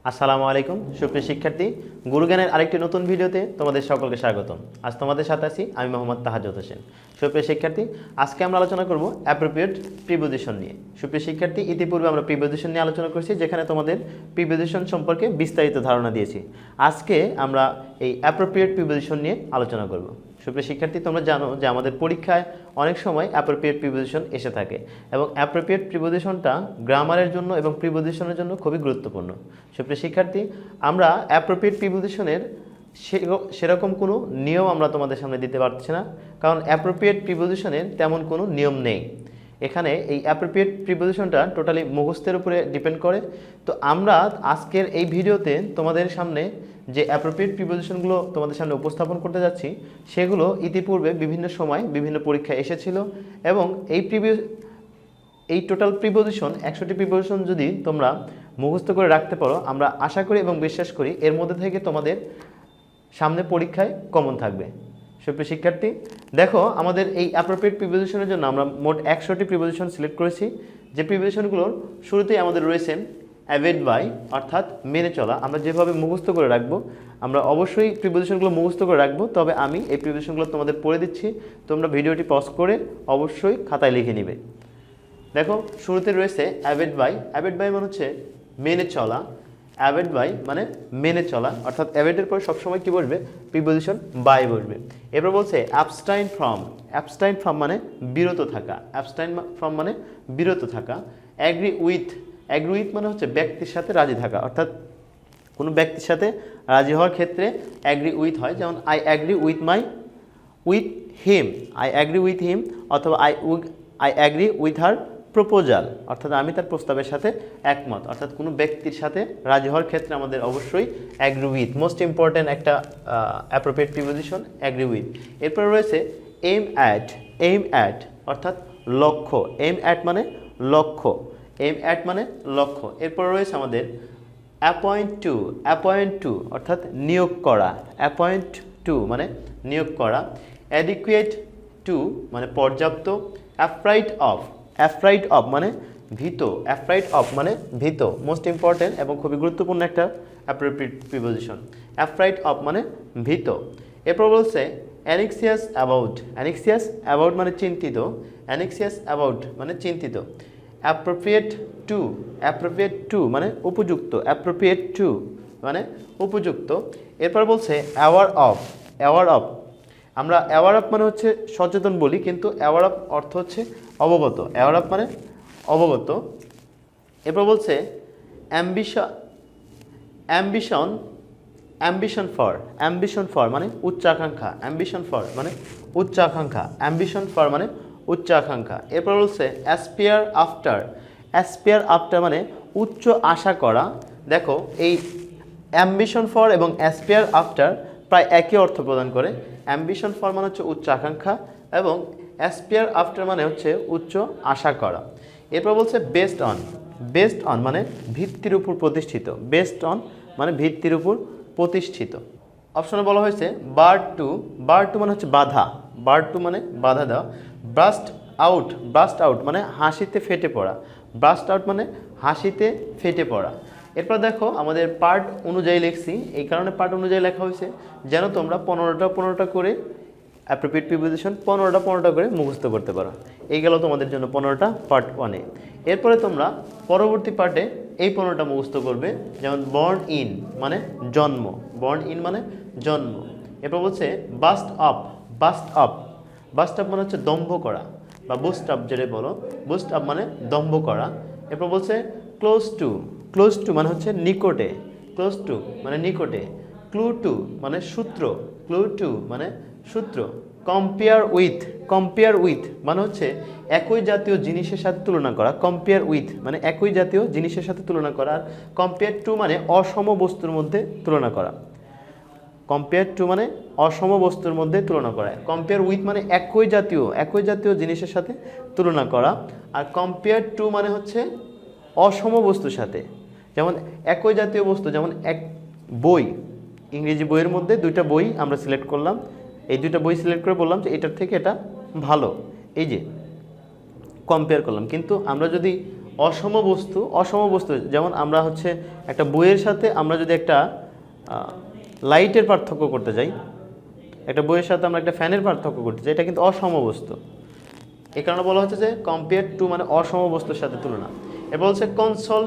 আসসালামু আলাইকুম সুপ্রিয় শিক্ষার্থী, গুরুজ্ঞানের আরেকটি নতুন ভিডিওতে তোমাদের সকলকে স্বাগতম। আজ তোমাদের সাথে আছি আমি মোহাম্মদ তাহাজ্জুদ হোসেন। সুপ্রিয় শিক্ষার্থী, আজকে আমরা আলোচনা করব অ্যাপ্রোপ্রিয়েট প্রিপোজিশন নিয়ে। সুপ্রিয় শিক্ষার্থী, ইতিপূর্বে আমরা প্রিপোজিশন নিয়ে আলোচনা করেছি, যেখানে তোমাদের প্রিপোজিশন সম্পর্কে বিস্তারিত ধারণা দিয়েছি। আজকে আমরা এই অ্যাপ্রোপ্রিয়েট প্রিপোজিশন নিয়ে আলোচনা করব। সুপ্রিয় শিক্ষার্থী, তোমরা জানো যে আমাদের পরীক্ষায় অনেক সময় অ্যাপ্রোপ্রিয়েট প্রিপোজিশন এসে থাকে এবং অ্যাপ্রোপ্রিয়েট প্রিপোজিশনটা গ্রামারের জন্য এবং প্রিপোজিশনের জন্য খুবই গুরুত্বপূর্ণ। সুপ্রিয় শিক্ষার্থী, আমরা অ্যাপ্রোপ্রিয়েট প্রিপোজিশনের সেরকম কোনো নিয়ম আমরা তোমাদের সামনে দিতে পারছি না, কারণ অ্যাপ্রোপ্রিয়েট প্রিপোজিশনের তেমন কোনো নিয়ম নেই। এখানে এই অ্যাপ্রোপ্রিয়েট প্রিপোজিশনটা টোটালি মুখস্থের উপরে ডিপেন্ড করে। তো আমরা আজকের এই ভিডিওতে তোমাদের সামনে যে অ্যাপ্রোপ্রিয়েট প্রিপোজিশনগুলো তোমাদের সামনে উপস্থাপন করতে যাচ্ছি, সেগুলো ইতিপূর্বে বিভিন্ন সময় বিভিন্ন পরীক্ষায় এসেছিল এবং এই টোটাল প্রিপোজিশন 100টি প্রিপোজিশন যদি তোমরা মুখস্থ করে রাখতে পারো, আমরা আশা করি এবং বিশ্বাস করি এর মধ্যে থেকে তোমাদের সামনে পরীক্ষায় কমন থাকবে। সুপ্রিয় শিক্ষার্থী, দেখো আমাদের এই অ্যাপ্রোপ্রিয়েট প্রিপোজিশনের জন্য আমরা মোট 100টি প্রিপোজিশন সিলেক্ট করেছি। যে প্রিপোজিশনগুলোর শুরুতেই আমাদের রয়েছে অ্যাবেড বাই, অর্থাৎ মেনে চলা। আমরা যেভাবে মুখস্থ করে রাখবো, আমরা অবশ্যই প্রিপোজিশনগুলো মুখস্থ করে রাখবো, তবে আমি এই প্রিপোজিশনগুলো তোমাদের পড়ে দিচ্ছি, তোমরা ভিডিওটি পজ করে অবশ্যই খাতায় লিখে নিবে। দেখো শুরুতে রয়েছে অ্যাবেড বাই। অ্যাবেড বাই মানে হচ্ছে মেনে চলা। অ্যাবেড বাই মানে মেনে চলা, অর্থাৎ অ্যাবেডের পরে সবসময় কী বসবে? প্রিপোজিশন বাই বসবে। এরপর বলছে অ্যাবস্টাইন ফ্রম। অ্যাবস্টাইন ফ্রম মানে বিরত থাকা। অ্যাবস্টাইন ফ্রম মানে বিরত থাকা। Agree with. অ্যাগ্রি উইথ মানে হচ্ছে ব্যক্তির সাথে রাজি থাকা, অর্থাৎ কোনো ব্যক্তির সাথে রাজি হওয়ার ক্ষেত্রে অ্যাগ্রি উইথ হয়, যেমন I agree with him. I agree with him, অথবা I agree with her proposal, অর্থাৎ আমি তার প্রস্তাবের সাথে একমত। অর্থাৎ কোনো ব্যক্তির সাথে রাজি হওয়ার ক্ষেত্রে আমাদের অবশ্যই অ্যাগ্রি উইথ, মোস্ট ইম্পর্ট্যান্ট একটা অ্যাপ্রোপ্রিয়েট প্রিপোজিশন অ্যাগ্রি উইথ। এরপর রয়েছে এম অ্যাট। এম অ্যাট অর্থাৎ লক্ষ্য। এম অ্যাট মানে লক্ষ্য। এম অ্যাট মানে লক্ষ্য। এরপর রয়েছে আমাদের অ্যাপয়েন্ট টু। অ্যাপয়েন্ট টু অর্থাৎ নিয়োগ করা। অ্যাপয়েন্ট টু মানে নিয়োগ করা। অ্যাডিকুয়েট টু মানে পর্যাপ্ত। Afraid of. অ্যাফ্রাইড অফ মানে ভীত। অ্যাফ্রাইড অফ মানে ভীত, মোস্ট ইম্পর্টেন্ট এবং খুবই গুরুত্বপূর্ণ একটা অ্যাপ্রোপ্রিয়েট প্রিপোজিশন। অ্যাফ্রাইড অফ মানে ভীত। এরপর বলছে অ্যানিক্সিয়াস অ্যাবাউট। অ্যানিক্সিয়াস অ্যাবাউট মানে চিন্তিত। অ্যানিক্সিয়াস অ্যাবাউট মানে চিন্তিত। Appropriate two. অ্যাপ্রোপ্রিয়েট টু মানে উপযুক্ত। অ্যাপ্রোপ্রিয়েট টু মানে উপযুক্ত। এরপর বলছে অ্যাওয়ার অফ। অ্যাওয়ার অফ, আমরা অ্যাওয়ার অফ মানে হচ্ছে সচেতন বলি, কিন্তু অ্যাওয়ার অফ অর্থ হচ্ছে অবগত। অ্যাওয়ার অফ মানে অবগত। এরপর বলছে অ্যাম্বিশন ফর। অ্যাম্বিশন ফর মানে উচ্চাকাঙ্ক্ষা। অ্যাম্বিশন ফর মানে উচ্চাকাঙ্ক্ষা। অ্যাম্বিশন ফর মানে উচ্চাকাঙ্ক্ষা। এরপর বলছে অ্যাসপিয়ার আফটার। অ্যাসপিয়ার আফটার মানে উচ্চ আশা করা। দেখো এই অ্যাম্বিশন ফর এবং অ্যাসপিয়ার আফটার প্রায় একই অর্থ প্রদান করে। অ্যাম্বিশন ফর মানে হচ্ছে উচ্চ আকাঙ্ক্ষা এবং অ্যাসপিয়ার আফটার মানে হচ্ছে উচ্চ আশা করা। এরপর বলছে বেসড অন। বেসড অন মানে ভিত্তির উপর প্রতিষ্ঠিত। বেসড অন মানে ভিত্তির উপর প্রতিষ্ঠিত। অপশনে বলা হয়েছে বার টু। বার টু মানে হচ্ছে বাধা। বার টু মানে বাধা দেওয়া। ব্রাস্ট আউট। ব্রাস্ট আউট মানে হাসিতে ফেটে পড়া। ব্রাস্ট আউট মানে হাসিতে ফেটে পড়া। এরপর দেখো আমাদের পার্ট অনুযায়ী লিখছি, এই কারণে পার্ট অনুযায়ী লেখা হয়েছে যেন তোমরা 15টা করে অ্যাপ্রোপ্রিয়েট প্রিপোজিশন 15টা করে মুখস্থ করতে পারো। এই গেল তোমাদের জন্য 15টা পার্ট 1-এ। এরপরে তোমরা পরবর্তী পার্টে এই 15টা মুখস্থ করবে, যেমন বর্ন ইন মানে জন্ম। বর্ন ইন মানে জন্ম। এরপর বলছে bust up. Bust up. Bust up মানে হচ্ছে দম্ভ করা বা বুস্ট আপ যেটা বলো। বুস্ট আপ মানে দম্ভ করা। এরপর বলছে ক্লোজ টু। ক্লোজ টু মানে হচ্ছে নিকটে। ক্লোজ টু মানে নিকটে। ক্লু টু মানে সূত্র। ক্লু টু মানে সূত্র। Compare with. কম্পেয়ার উইথ মানে হচ্ছে একই জাতীয় জিনিসের সাথে তুলনা করা। কম্পেয়ার উইথ মানে একই জাতীয় জিনিসের সাথে তুলনা করা। আর কম্পেয়ার টু মানে অসম বস্তুর মধ্যে তুলনা করা। কম্পেয়ার টু মানে অসম বস্তুর মধ্যে তুলনা করা। কম্পেয়ার উইথ মানে একই জাতীয় জিনিসের সাথে তুলনা করা। আর কম্পেয়ার টু মানে হচ্ছে অসম বস্তুর সাথে, যেমন একই জাতীয় বস্তু, যেমন এক বই, ইংরেজি বইয়ের মধ্যে 2টা বই আমরা সিলেক্ট করলাম। এই 2টা বই সিলেক্ট করে বললাম যে এটার থেকে এটা ভালো, এই যে কম্পেয়ার করলাম। কিন্তু আমরা যদি অসম বস্তু যেমন আমরা হচ্ছে একটা বইয়ের সাথে আমরা যদি একটা লাইটের পার্থক্য করতে যাই, একটা বইয়ের সাথে আমরা একটা ফ্যানের পার্থক্য করতে চাই, এটা কিন্তু অসম বস্তু। এই কারণে বলা হচ্ছে যে কম্পেয়ার টু মানে অসম বস্তুর সাথে তুলনা। এরপর হচ্ছে কনসোল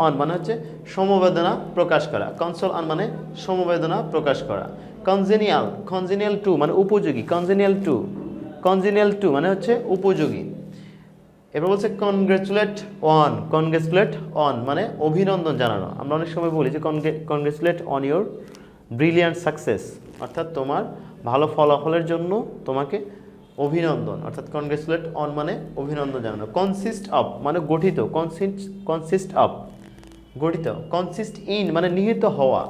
অন মানে হচ্ছে সমবেদনা প্রকাশ করা। কনসোল অন মানে সমবেদনা প্রকাশ করা। কনজেনিয়াল টু মানে উপযোগী। কনজেনিয়াল টু মানে হচ্ছে উপযোগী। এবার বলছে কনগ্রেচুলেট অন মানে অভিনন্দন জানানো। আমরা অনেক সময় বলি যে congratulate on your brilliant success, অর্থাৎ তোমার ভালো ফলাফলের জন্য তোমাকে অভিনন্দন, অর্থাৎ কনগ্রেচুলেট অন মানে অভিনন্দন জানানো। কনসিস্ট অফ মানে গঠিত। কনসিস্ট ইন মানে নিহিত হওয়া।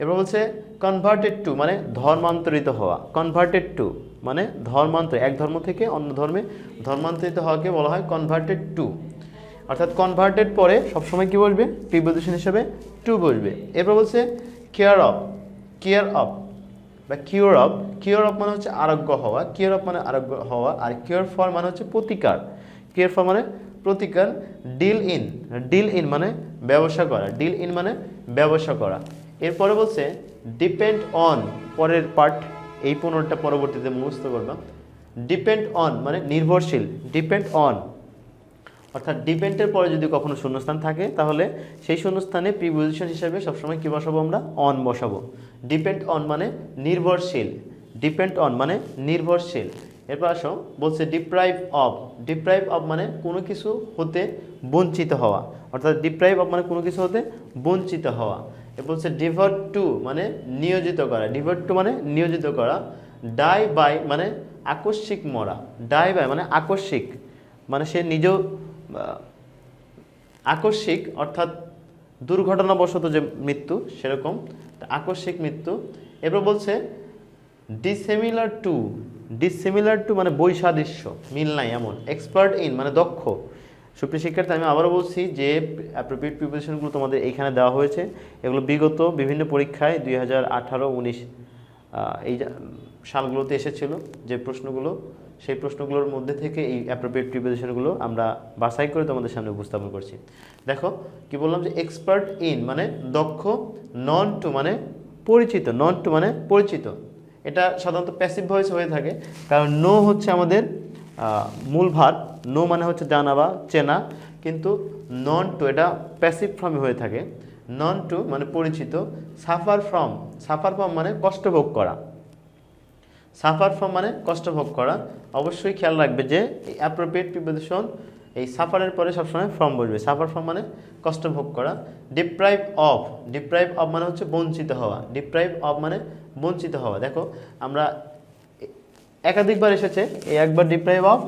এবার বলছে কনভার্টেড টু মানে ধর্মান্তরিত হওয়া। কনভার্টেড টু মানে এক ধর্ম থেকে অন্য ধর্মে ধর্মান্তরিত হওয়াকে বলা হয় কনভার্টেড টু। অর্থাৎ কনভার্টেড পরে সবসময় কি বসবে? প্রিপোজিশন হিসেবে টু বসবে। এরপর বলছে কেয়ার অফ বা কিওর অফ মানে হচ্ছে আরোগ্য হওয়া। আর কিওর ফর মানে হচ্ছে প্রতিকার। ডিল ইন মানে ব্যবসা করা। এরপরে বলছে ডিপেন্ড অন, পরের পার্ট এই 15টা পরবর্তীতে মুখস্থ করবা। ডিপেন্ড অন মানে নির্ভরশীল। অর্থাৎ ডিপেন্ডের পরে যদি কখনো শূন্যস্থান থাকে তাহলে সেই শূন্যস্থানে প্রিপোজিশন হিসেবে সবসময় কি বসাবো? আমরা অন বসাবো। ডিপেন্ড অন মানে নির্ভরশীল। এরপর আসো বলছে ডিপ্রাইভ অফ মানে কোনো কিছু হতে বঞ্চিত হওয়া। অর্থাৎ ডিপ্রাইভ অফ মানে কোনো কিছু হতে বঞ্চিত হওয়া। এরপর বলছে ডিভোট টু মানে নিয়োজিত করা। ডাই বাই মানে আকস্মিক মরা। আকস্মিক মানে সে নিজেও আকস্মিক, অর্থাৎ দুর্ঘটনাবশত যে মৃত্যু সেরকম আকস্মিক মৃত্যু। এরপর বলছে ডিসিমিলার টু মানে বৈসাদৃশ্য, মিল নাই এমন। এক্সপার্ট ইন মানে দক্ষ। সুপ্রিয় শিক্ষার্থী, আমি আবারও বলছি যে অ্যাপ্রোপ্রিয়েট প্রিপোজিশনগুলো তোমাদের এইখানে দেওয়া হয়েছে। এগুলো বিগত বিভিন্ন পরীক্ষায় 2018, 19 এই সালগুলোতে এসেছিল যে প্রশ্নগুলো, সেই প্রশ্নগুলোর মধ্যে থেকে এই অ্যাপ্রোপ্রিয়েট প্রিপোজিশনগুলো আমরা বাছাই করে তোমাদের সামনে উপস্থাপন করছি। দেখো কি বললাম যে এক্সপার্ট ইন মানে দক্ষ। নন টু মানে পরিচিত। এটা সাধারণত প্যাসিভ ভয়েস হয়ে থাকে, কারণ নো হচ্ছে আমাদের মূল ভার্ব। নো মানে হচ্ছে জানা বা চেনা, কিন্তু নন টু এটা প্যাসিভ ফর্মে হয়ে থাকে। নন টু মানে পরিচিত। সাফার ফ্রম মানে কষ্ট ভোগ করা। অবশ্যই খেয়াল রাখবে যে এই অ্যাপ্রোপ্রিয়েট প্রিপোজিশন এই সাফারের পরে সবসময় ফ্রম বসবে। সাফার ফ্রম মানে কষ্ট ভোগ করা। ডিপ্রাইভ অফ মানে হচ্ছে বঞ্চিত হওয়া। দেখো আমরা একাধিকবার এসেছে, এই একবার ডিপ্রাইভ অফ,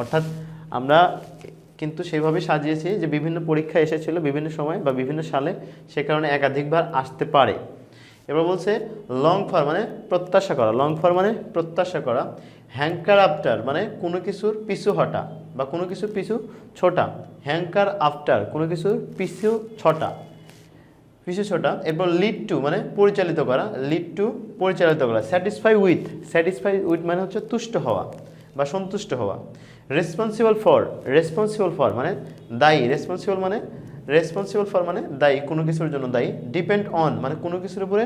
অর্থাৎ আমরা কিন্তু সেইভাবে সাজিয়েছি যে বিভিন্ন পরীক্ষা এসেছিল বিভিন্ন সময় বা বিভিন্ন সালে, সে কারণে একাধিকবার আসতে পারে। এবার বলছে লং ফর মানে প্রত্যাশা করা। হ্যাঙ্কার আফটার মানে কোনো কিছুর পিছু হটা বা কোনো কিছুর পিছু ছোটা। হ্যাঙ্কার আফটার কোনো কিছুর পিছু ছোটা। এরপর লিড টু মানে পরিচালিত করা। স্যাটিসফাই উইথ মানে হচ্ছে তুষ্ট হওয়া বা সন্তুষ্ট হওয়া। রেসপন্সিবল ফর মানে দায়ী। রেসপন্সিবল ফর মানে দায়ী, কোনো কিছুর জন্য দায়ী। ডিপেন্ড অন মানে কোনো কিছুর উপরে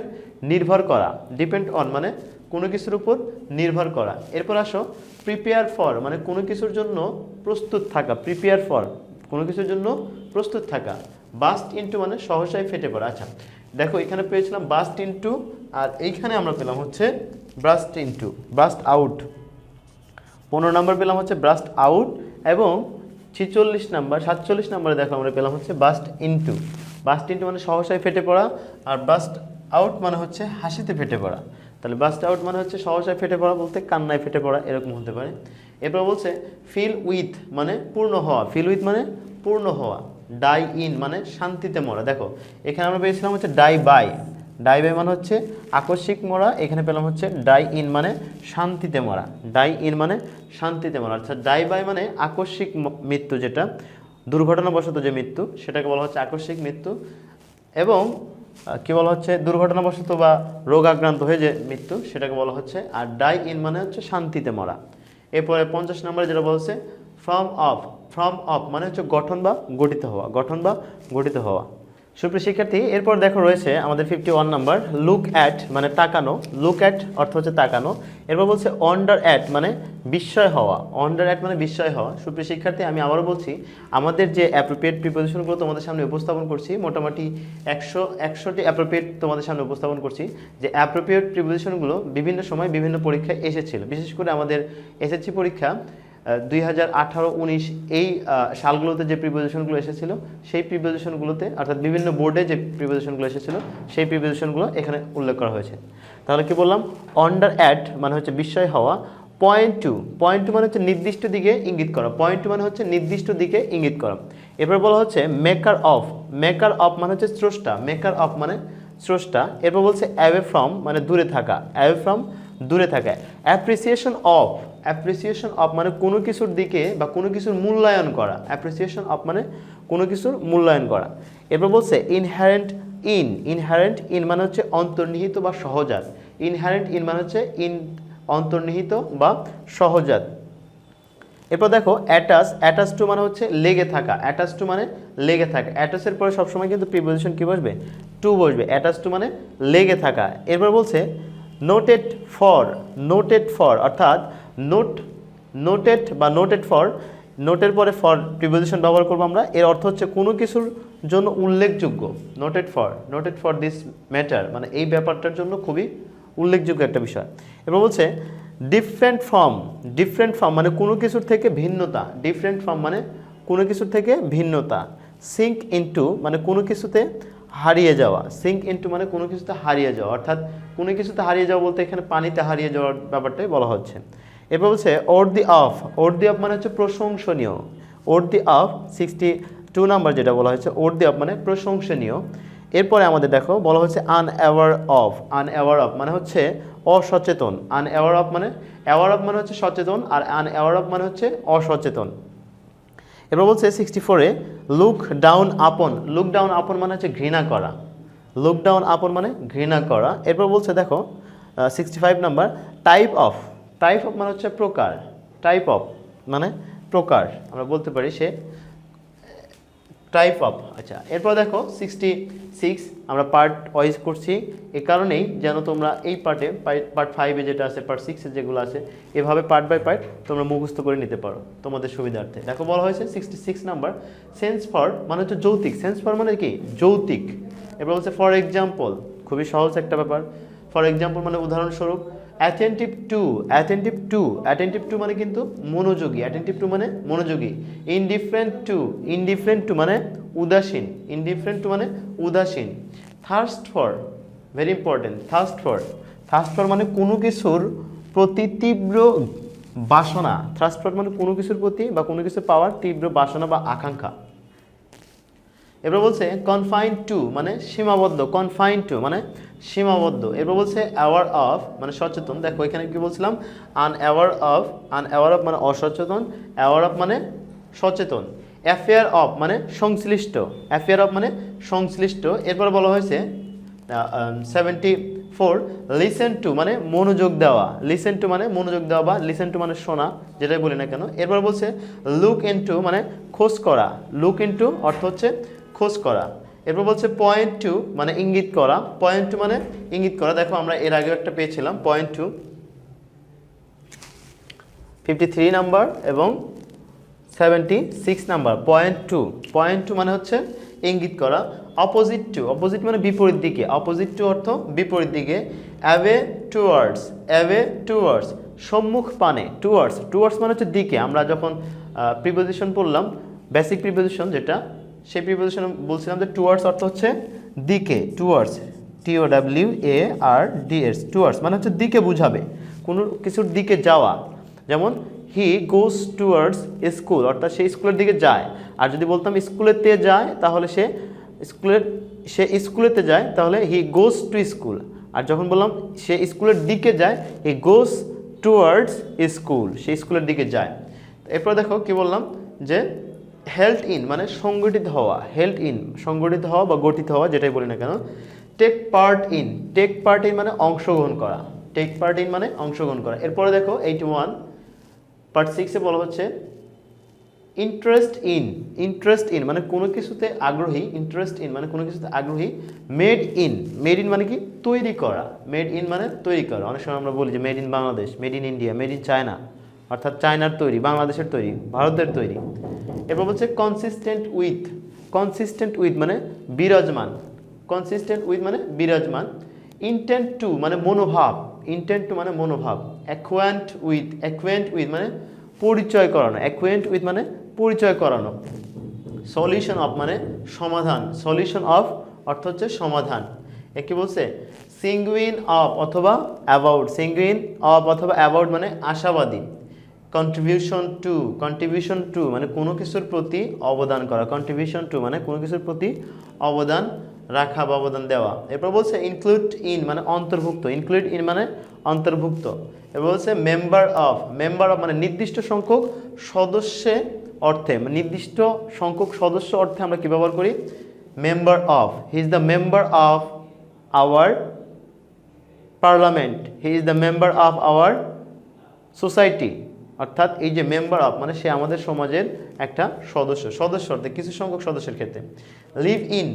নির্ভর করা। এরপর আসো প্রিপেয়ার ফর মানে কোনো কিছুর জন্য প্রস্তুত থাকা। বাস্ট ইনটু মানে সহসাই ফেটে পড়া। আচ্ছা দেখো এখানে পেয়েছিলাম বাস্ট ইনটু, আর এইখানে আমরা পেলাম হচ্ছে ব্রাস্ট আউট। 15 নম্বর পেলাম হচ্ছে ব্রাস্ট আউট, এবং 47 নম্বরে দেখো আমরা পেলাম হচ্ছে বাস্ট ইনটু মানে সহসাই ফেটে পড়া, আর বাস্ট আউট মানে হচ্ছে হাসিতে ফেটে পড়া। তাহলে বাস্ট আউট মানে হচ্ছে সহসাই ফেটে পড়া বলতে কান্নায় ফেটে পড়া এরকম হতে পারে। এরপর বলছে ফিল উইথ মানে পূর্ণ হওয়া। ডাই ইন মানে শান্তিতে মরা। দেখো এখানে আমরা পেয়েছিলাম হচ্ছে ডাই বাই মানে হচ্ছে আকস্মিক মরা, এখানে পেলাম হচ্ছে ডাই ইন মানে শান্তিতে মরা। আচ্ছা ডাই বাই মানে আকস্মিক মৃত্যু, যেটা দুর্ঘটনাবশত যে মৃত্যু সেটাকে বলা হচ্ছে আকস্মিক মৃত্যু, এবং কি বলা হচ্ছে দুর্ঘটনাবশত বা রোগাক্রান্ত হয়ে যে মৃত্যু সেটাকে বলা হচ্ছে। আর ডাই ইন মানে হচ্ছে শান্তিতে মরা। এরপরে 50 নম্বরে যেটা বলছে ফ্রম অফ মানে হচ্ছে গঠন বা গঠিত হওয়া, গঠন বা গঠিত হওয়া। সুপ্রিয় শিক্ষার্থী, এরপর দেখো রয়েছে আমাদের 51 নাম্বার লুক অ্যাট মানে তাকানো। লুক অ্যাট অর্থ হচ্ছে তাকানো। এরপর বলছে অন্ডার অ্যাট মানে বিস্ময় হওয়া। অন্ডার অ্যাট মানে বিস্ময় হওয়া। সুপ্রিয় শিক্ষার্থী, আমি আবারও বলছি, আমাদের যে অ্যাপ্রোপ্রিয়েট প্রিপোজিশনগুলো তোমাদের সামনে উপস্থাপন করছি, মোটামুটি 100টি অ্যাপ্রোপ্রিয়েট তোমাদের সামনে উপস্থাপন করছি। যে অ্যাপ্রোপ্রিয়েট প্রিপোজিশনগুলো বিভিন্ন সময় বিভিন্ন পরীক্ষায় এসেছিল, বিশেষ করে আমাদের এসএসসি পরীক্ষা 2018-19 এই সালগুলোতে যে প্রিপোজিশনগুলো এসেছিল, সেই প্রিপোজিশনগুলোতে অর্থাৎ বিভিন্ন বোর্ডে যে প্রিপোজিশনগুলো এসেছিল, সেই প্রিপোজিশনগুলো এখানে উল্লেখ করা হয়েছে। তাহলে কি বললাম? অন্ডার অ্যাট মানে হচ্ছে বিস্ময় হওয়া। পয়েন্ট টু মানে হচ্ছে নির্দিষ্ট দিকে ইঙ্গিত করা। পয়েন্ট টু মানে হচ্ছে নির্দিষ্ট দিকে ইঙ্গিত করা। এরপর বলা হচ্ছে মেকার অফ মানে হচ্ছে স্রষ্টা। মেকার অফ মানে স্রষ্টা। এরপর বলছে অ্যাওয়ে ফ্রম মানে দূরে থাকা। অ্যাওয়ে ফ্রম দূরে থাকা। অ্যাপ্রিসিয়েশন অফ মানে কোনো কিছুর দিকে বা কোনো কিছুর মূল্যায়ন করা। অ্যাপ্রিসিয়েশন অফ মানে কোনো কিছুর মূল্যায়ন করা। এরপর বলছে ইনহারেন্ট ইন মানে হচ্ছে অন্তর্নিহিত বা সহজাত। ইনহারেন্ট ইন মানে হচ্ছে অন্তর্নিহিত বা সহজাত। এরপর দেখো অ্যাটাচ টু মানে হচ্ছে লেগে থাকা। অ্যাটাচ টু মানে লেগে থাকা। অ্যাটাচের পরে সবসময় কিন্তু প্রিপোজিশন কি বসবে? টু বসবে। অ্যাটাচ টু মানে লেগে থাকা। এরপর বলছে নোটেড ফর অর্থাৎ নোটেড ফর, নোটের পরে ফর প্রিপোজিশন ব্যবহার করবো আমরা। এর অর্থ হচ্ছে কোনো কিছুর জন্য উল্লেখযোগ্য। নোটেড ফর দিস ম্যাটার মানে এই ব্যাপারটার জন্য খুবই উল্লেখযোগ্য একটা বিষয়। এবার বলছে ডিফারেন্ট ফ্রম মানে কোনো কিছুর থেকে ভিন্নতা। ডিফারেন্ট ফ্রম মানে কোনো কিছুর থেকে ভিন্নতা। সিঙ্ক ইনটু মানে কোনো কিছুতে হারিয়ে যাওয়া। সিঙ্ক ইনটু মানে কোনো কিছুতে হারিয়ে যাওয়া, অর্থাৎ কোনো কিছুতে হারিয়ে যাওয়া বলতে এখানে পানিতে হারিয়ে যাওয়ার ব্যাপারটাই বলা হচ্ছে। এরপর বলছে ওর্দি অফ মানে হচ্ছে প্রশংসনীয়। ওর্দি অফ 62 নাম্বার যেটা বলা হয়েছে, ওর্দি অফ মানে প্রশংসনীয়। এরপরে আমাদের দেখো বলা হচ্ছে আনঅ্যাওয়ার অফ মানে হচ্ছে অসচেতন। অ্যাওয়ার অফ মানে হচ্ছে সচেতন, আর আনঅ্যাওয়ার অফ মানে হচ্ছে অসচেতন। এরপর বলছে 64-এ লুক ডাউন আপন মানে হচ্ছে ঘৃণা করা। লুক ডাউন আপন মানে ঘৃণা করা। এরপর বলছে দেখো 65 নাম্বার টাইপ অফ মানে হচ্ছে প্রকার। টাইপ অফ মানে প্রকার, আমরা বলতে পারি সে টাইপ অফ। আচ্ছা, এরপর দেখো 66 আমরা পার্ট ওয়াইজ করছি এ কারণেই যেন তোমরা এই পার্ট 5-এ যেটা আছে, পার্ট 6-এ যেগুলো আছে, এভাবে পার্ট বাই পার্ট তোমরা মুখস্থ করে নিতে পারো তোমাদের সুবিধার্থে। দেখো বলা হয়েছে 66 নাম্বার সেন্স ফর মানে হচ্ছে যৌতিক। সেন্স ফর মানে কি? যৌতিক। এরপর হচ্ছে ফর এক্সাম্পল, খুবই সহজ একটা ব্যাপার। ফর এক্সাম্পল মানে উদাহরণস্বরূপ। অ্যাটেন্টিভ টু মানে কিন্তু মনোযোগী। অ্যাটেন্টিভ টু মানে মনোযোগী। ইনডিফারেন্ট টু মানে উদাসীন। উদাসীন। Thirst for, very important. Thirst for মানে কোনো কিছুর প্রতি তীব্র বাসনা। থার্স্ট ফর মানে কোনো কিছুর প্রতি বা কোনো কিছু পাওয়ার তীব্র বাসনা বা আকাঙ্ক্ষা। এবার বলছে কনফাইন টু মানে সীমাবদ্ধ। মানে সীমাবদ্ধ। এরপর বলছে অ্যাওয়ার অফ মানে সচেতন। দেখো এখানে কি বলছিলাম? আনঅ্যাওয়ার অফ মানে অসচেতন, অ্যাওয়ার অফ মানে সচেতন। অ্যাফেয়ার অফ মানে সংশ্লিষ্ট। এরপর বলা হয়েছে 74 লিসেন টু মানে মনোযোগ দেওয়া। বা লিসেন টু মানে শোনা, যেটাই বলি না কেন। এরপর বলছে লুক ইনটু মানে খোঁজ করা। লুক ইনটু অর্থ হচ্ছে খোঁজ করা। এরপর বলছে পয়েন্ট টু মানে ইঙ্গিত করা। মানে ইঙ্গিত করা। দেখো আমরা এর আগেও একটা পেয়েছিলাম পয়েন্ট টু, 53 নাম্বার এবং 76 নাম্বার। পয়েন্ট টু মানে হচ্ছে ইঙ্গিত করা। অপোজিট মানে বিপরীত দিকে। অপোজিট টু অর্থ বিপরীত দিকে। অ্যাওয়ে টুয়ার্ডস সম্মুখ পানে। টুয়ার্ডস মানে হচ্ছে দিকে। আমরা যখন প্রিপোজিশন পড়লাম, বেসিক প্রিপোজিশন যেটা, সেই প্রিপোজিশন বলছিলাম যে টুয়ার্ডস অর্থ হচ্ছে দিকে। টুয়ার্ডস টুয়ার্ডস মানে হচ্ছে দিকে বুঝাবে, কোনো কিছুর দিকে যাওয়া। যেমন হি গোজ টুয়ার্ডস স্কুল অর্থাৎ সে স্কুলের দিকে যায়। আর যদি বলতাম স্কুলেতে যায় তাহলে সে স্কুলেতে যায়, তাহলে হি গোজ টু স্কুল। আর যখন বললাম সে স্কুলের দিকে যায়, হি গোজ টুয়ার্ডস স্কুল, সে স্কুলের দিকে যায়। এরপর দেখো কি বললাম যে হেল্ড ইন মানে সংগঠিত হওয়া বা গঠিত হওয়া, যেটাই বলি না কেন। টেক পার্ট ইন মানে অংশগ্রহণ করা। এরপরে দেখো 81 পার্ট 6-এ বলা হচ্ছে ইন্টারেস্ট ইন মানে কোনো কিছুতে আগ্রহী, ইন্টারেস্ট ইন মানে কোনো কিছুতে আগ্রহী। মেড ইন মানে কি তৈরি করা, মেড ইন মানে তৈরি করা। অনেক সময় আমরা বলি যে made in Bangladesh, made in India, made in China, অর্থাৎ চায়নার তৈরি, বাংলাদেশের তৈরি, ভারতের তৈরি। এরপর বলছে কনসিস্টেন্ট উইথ মানে বিরাজমান, কনসিস্টেন্ট উইথ মানে বিরাজমান। ইন্টেন্ট টু মানে মনোভাব। অ্যাকোয়ান্ট উইথ মানে পরিচয় করানো। সলিউশন অফ মানে সমাধান, সলিউশন অফ অর্থ হচ্ছে সমাধান। একে বলছে সিঙ্গুইন অফ অথবা অ্যাবাউট মানে আশাবাদী। কন্ট্রিবিউশন টু মানে কোনো কিছুর প্রতি অবদান করা, কন্ট্রিবিউশন টু মানে কোনো কিছুর প্রতি অবদান রাখা বা অবদান দেওয়া। এরপর বলছে ইনক্লুড ইন মানে অন্তর্ভুক্ত, এরপর বলছে মেম্বার অফ মানে নির্দিষ্ট সংখ্যক সদস্য অর্থে, নির্দিষ্ট সংখ্যক সদস্য অর্থে আমরা কি ব্যবহার করি? Member of. He is the member of our parliament, he is the member of our society. অর্থাৎ এই যে মেম্বার অফ মানে সে আমাদের সমাজের একটা সদস্য অর্থে কিছু সংখ্যক সদস্যের ক্ষেত্রে। লিভ ইন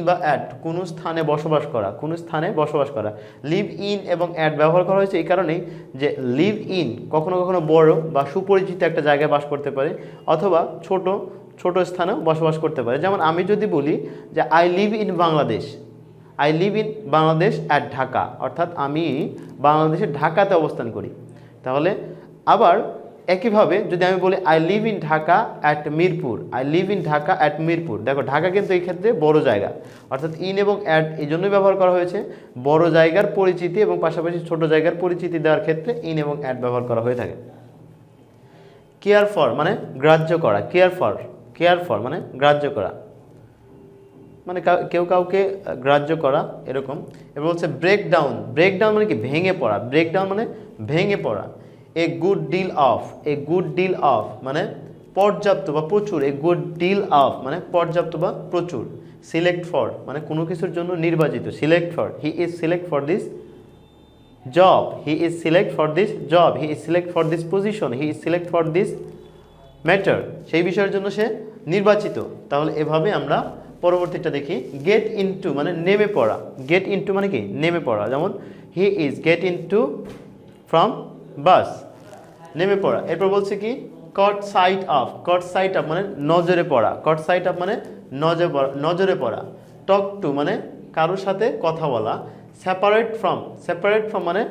বা অ্যাট কোনো স্থানে বসবাস করা। লিভ ইন এবং অ্যাট ব্যবহার করা হয়েছে এই কারণেই যে লিভ ইন কখনো কখনো বড় বা সুপরিচিত একটা জায়গায় বাস করতে পারে, অথবা ছোট স্থানেও বসবাস করতে পারে। যেমন আমি যদি বলি যে I live in Bangladesh at Dhaka, অর্থাৎ আমি বাংলাদেশের ঢাকাতে অবস্থান করি। তাহলে আবার একইভাবে যদি আমি বলি I live in Dhaka at Mirpur, দেখো ঢাকা কিন্তু এই ক্ষেত্রে বড় জায়গা, অর্থাৎ ইন এবং অ্যাট এই জন্যই ব্যবহার করা হয়েছে বড় জায়গার পরিচিতি এবং পাশাপাশি ছোট জায়গার পরিচিতি দেওয়ার ক্ষেত্রে ইন এবং অ্যাট ব্যবহার করা হয়ে থাকে। কেয়ার ফর মানে গ্রাহ্য করা, কেয়ার ফর মানে গ্রাহ্য করা, মানে কেউ কাউকে গ্রাহ্য করা এরকম। এবার বলছে ব্রেকডাউন মানে কি ভেঙে পড়া। এ গুড ডিল অফ মানে পর্যাপ্ত বা প্রচুর, এ গুড ডিল অফ মানে পর্যাপ্ত বা প্রচুর। সিলেক্ট ফর মানে কোনো কিছুর জন্য নির্বাচিত, he is select for this job, he is select for this position, he is select for this matter, সেই বিষয়ের জন্য সে নির্বাচিত। তাহলে এভাবে আমরা পরবর্তীটা দেখি। গেট ইনটু মানে নেমে পড়া, যেমন he is get into from bus, নেমে পড়া। এরপর বলছে কি কট সাইট অফ মানে নজরে পড়া। টক টু মানে কারোর সাথে কথা বলা। সেপারেট ফ্রম মানে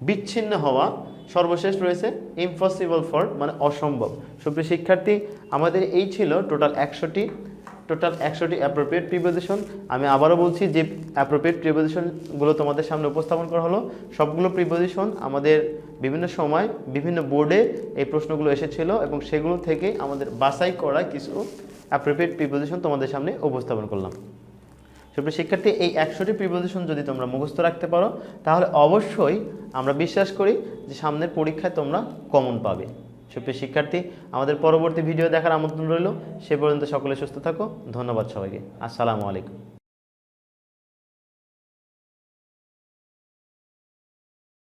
বিচ্ছিন্ন হওয়া। সর্বশেষ রয়েছে ইম্পসিবল ফর মানে অসম্ভব। সুপ্রিয় শিক্ষার্থী, আমাদের এই ছিল টোটাল 100টি অ্যাপ্রোপ্রিয়েট প্রিপোজিশন। আমি আবারও বলছি যে অ্যাপ্রোপ্রিয়েট প্রিপোজিশনগুলো তোমাদের সামনে উপস্থাপন করা হলো। সবগুলো প্রিপোজিশন আমাদের বিভিন্ন সময় বিভিন্ন বোর্ডে এই প্রশ্নগুলো এসেছিল এবং সেগুলো থেকে আমাদের বাছাই করা কিছু অ্যাপ্রোপ্রিয়েট প্রিপোজিশন তোমাদের সামনে উপস্থাপন করলাম। সুপ্রিয় শিক্ষার্থী, এই 100টি প্রিপোজিশন যদি তোমরা মুখস্থ রাখতে পারো তাহলে অবশ্যই আমরা বিশ্বাস করি যে সামনের পরীক্ষায় তোমরা কমন পাবে। সুপ্রিয় শিক্ষার্থী, আমাদের পরবর্তী ভিডিও দেখার আমন্ত্রণ রইল। সে পর্যন্ত সকলে সুস্থ থাকো। ধন্যবাদ সবাইকে। আসসালামু আলাইকুম।